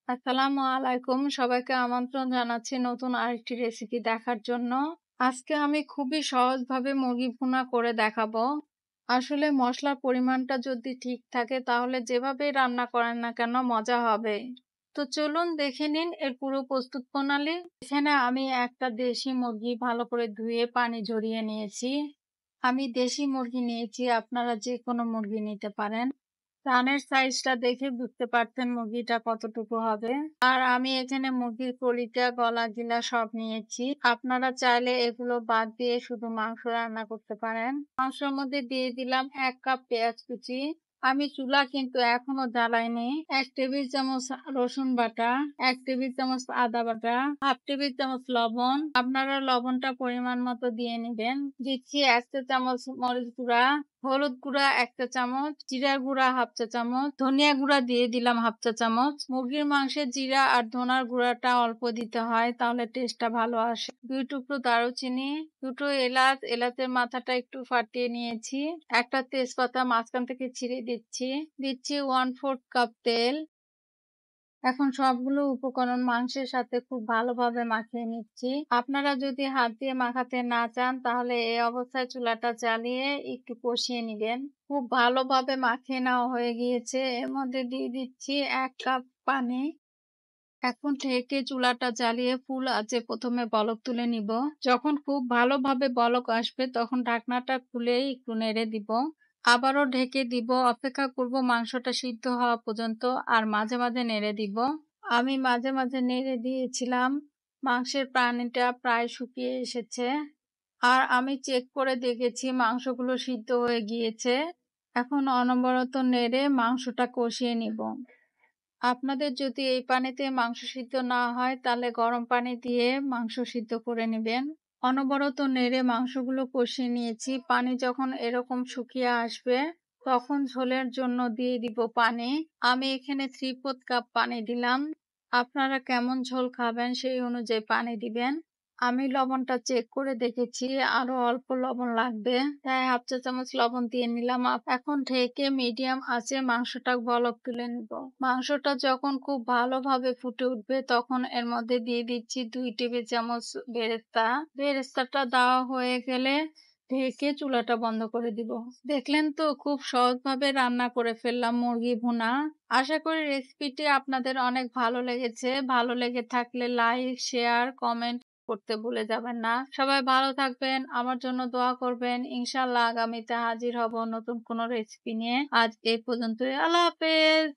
আসসালামু আলাইকুম। সবাইকে আমন্ত্রণ জানাচ্ছি নতুন আরেকটি রেসিপি দেখার জন্য। আজকে আমি খুবই সহজভাবে মুরগি ভুনা করে দেখাবো। আসলে মসলার পরিমাণটা যদি ঠিক থাকে তাহলে যেভাবেই রান্না করেন না কেন মজা হবে। তো চলুন দেখে নিন এর পুরো প্রস্তুত প্রণালী। এখানে আমি একটা দেশি মুরগি ভালো করে ধুয়ে পানি ঝরিয়ে নিয়েছি। আমি দেশি মুরগি নিয়েছি, আপনারা যেকোনো মুরগি নিতে পারেন। কানের সাইজটা দেখে বুঝতে পারছেন মুরগিটা কতটুকু হবে। আর আমি এখানে মুরগির কলিজা, গলা, গিলা সব নিয়েছি। আপনারা চাইলে এগুলো বাদ দিয়ে শুধু মাংস রান্না করতে পারেন। মাংসের মধ্যে দিয়ে দিলাম 1 কাপ পেঁয়াজ কুচি। আমি চুলা কিন্তু এখনো জ্বালাইনি। 1 টেবিল চামচ রসুন বাটা, 1 টেবিল চামচ আদা বাটা, 1/2 টেবিল চামচ লবণ। আপনারা লবণটা পরিমাণ মতো দিয়ে নেবেন। দিচ্ছি 1 চা চামচ মরিচ গুঁড়া, হলুদ গুঁড়া 1 চা চামচ, জিরা গুঁড়া 1/2 চা চামচ, ধনিয়া গুঁড়া দিয়ে দিলাম 1/2 চা চামচ। মুরগির মাংসে জিরা আর ধনার গুঁড়াটা অল্প দিতে হয়, তাহলে টেস্টটা ভালো আসে। 2 টুকরো দারুচিনি, 2টো এলাচ, এলাচের মাথাটা একটু ফাটিয়ে নিয়েছি। একটা তেজপাতা মাঝখান থেকে ছিঁড়ে দিচ্ছি। দিচ্ছি 1/4 কাপ তেল। এখন সবগুলো উপকরণ মাংসের সাথে খুব ভালোভাবে মাখিয়ে নিচ্ছি। আপনারা যদি হাত দিয়ে মাখাতে না চান তাহলে এই অবস্থায় চুলাটা জ্বালিয়ে একটু কষিয়ে নিবেন। খুব ভালোভাবে মাখিয়ে নেওয়া হয়ে গিয়েছে। এর মধ্যে দিয়ে দিচ্ছি 1 কাপ পানি। এখন ঢেকে চুলাটা জ্বালিয়ে ফুল আঁচে প্রথমে বলক তুলে নিব। যখন খুব ভালোভাবে বলক আসবে তখন ঢাকনাটা খুলে একটু নেড়ে দিব। আবারও ঢেকে দিব, অপেক্ষা করব মাংসটা সিদ্ধ হওয়া পর্যন্ত, আর মাঝে মাঝে নেড়ে দিব। আমি মাঝে মাঝে নেড়ে দিয়েছিলাম। মাংসের পানিটা প্রায় শুকিয়ে এসেছে। আর আমি চেক করে দেখেছি মাংসগুলো সিদ্ধ হয়ে গিয়েছে। এখন অনবরত নেড়ে মাংসটা কষিয়ে নিব। আপনাদের যদি এই পানিতে মাংস সিদ্ধ না হয় তাহলে গরম পানি দিয়ে মাংস সিদ্ধ করে নেবেন। অনবরত নেড়ে মাংসগুলো কষিয়ে নিয়েছি। পানি যখন এরকম শুকিয়ে আসবে তখন ঝোলের জন্য দিয়ে দিব পানি। আমি এখানে 3/4 কাপ পানি দিলাম। আপনারা কেমন ঝোল খাবেন সেই অনুযায়ী পানি দিবেন। আমি লবণটা চেক করে দেখেছি, আরো অল্প লবণ লাগবে, তাই 1/2 চা চামচ লবণ দিয়ে নিলাম। এখন ঢেকে মিডিয়াম আঁচে মাংসটা বলক তুলে নিব। মাংসটা যখন খুব ভালোভাবে ফুটে উঠবে তখন এর মধ্যে দিয়ে দিচ্ছি 2 টেবিল চামচ বেরেস্তা। বেরেস্তাটা দেওয়া হয়ে গেলে ঢেকে চুলাটা বন্ধ করে দিব। দেখলেন তো খুব সহজভাবে রান্না করে ফেললাম মুরগি ভুনা। আশা করি রেসিপিটি আপনাদের অনেক ভালো লেগেছে। ভালো লেগে থাকলে লাইক, শেয়ার, কমেন্ট করতে ভুলে যাবেন না। সবাই ভালো থাকবেন, আমার জন্য দোয়া করবেন। ইনশাআল্লাহ আগামীতে হাজির হব নতুন কোনো রেসিপি নিয়ে। আজ এই পর্যন্তই। আল্লাহ হাফেজ।